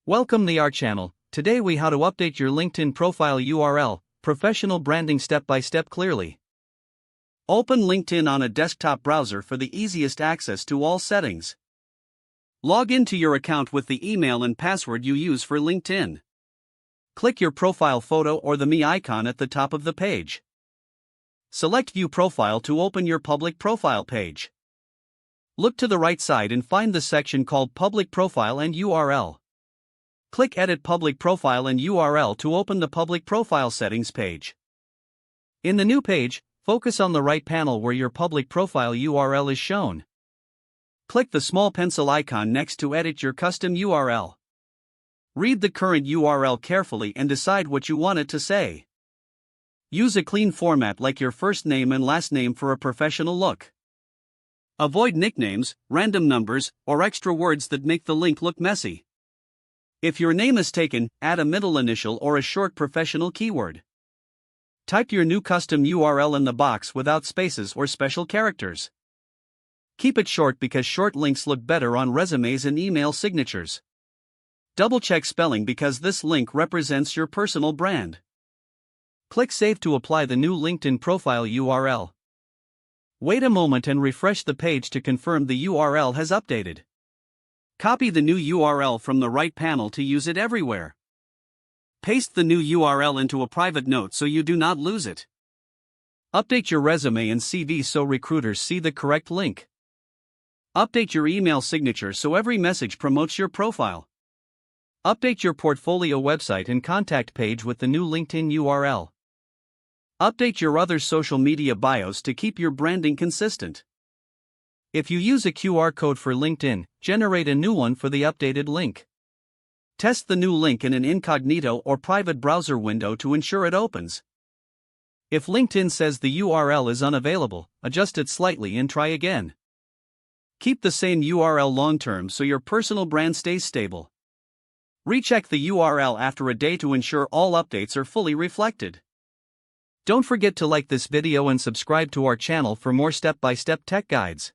Welcome to our channel. Today we how to update your LinkedIn profile URL, professional branding step by step clearly. Open LinkedIn on a desktop browser for the easiest access to all settings. Log into your account with the email and password you use for LinkedIn. Click your profile photo or the Me icon at the top of the page. Select View Profile to open your public profile page. Look to the right side and find the section called Public Profile and URL. Click Edit Public Profile and URL to open the Public Profile Settings page. In the new page, focus on the right panel where your public profile URL is shown. Click the small pencil icon next to edit your custom URL. Read the current URL carefully and decide what you want it to say. Use a clean format like your first name and last name for a professional look. Avoid nicknames, random numbers, or extra words that make the link look messy. If your name is taken, add a middle initial or a short professional keyword. Type your new custom URL in the box without spaces or special characters. Keep it short because short links look better on resumes and email signatures. Double-check spelling because this link represents your personal brand. Click Save to apply the new LinkedIn profile URL. Wait a moment and refresh the page to confirm the URL has updated. Copy the new URL from the right panel to use it everywhere. Paste the new URL into a private note so you do not lose it. Update your resume and CV so recruiters see the correct link. Update your email signature so every message promotes your profile. Update your portfolio website and contact page with the new LinkedIn URL. Update your other social media bios to keep your branding consistent. If you use a QR code for LinkedIn, generate a new one for the updated link. Test the new link in an incognito or private browser window to ensure it opens. If LinkedIn says the URL is unavailable, adjust it slightly and try again. Keep the same URL long-term so your personal brand stays stable. Recheck the URL after a day to ensure all updates are fully reflected. Don't forget to like this video and subscribe to our channel for more step-by-step tech guides.